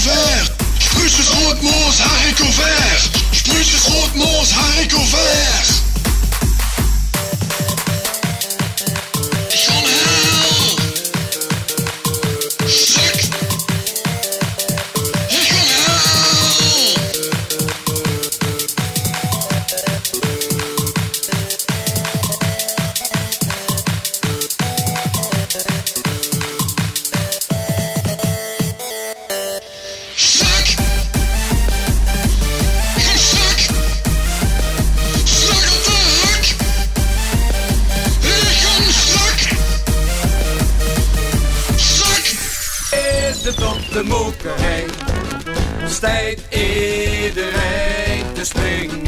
vert. Spruitjes rood moos, haricot vert. Spruitjes rood moos, haricot vert. Ik ga naar hel. Stuk. Ik ga naar hel. Stuk. Ik ga stuk. Stuk op de hak. Ik ga stuk. Stuk. Is het op de mokerij? Stijgt iedereen te springen.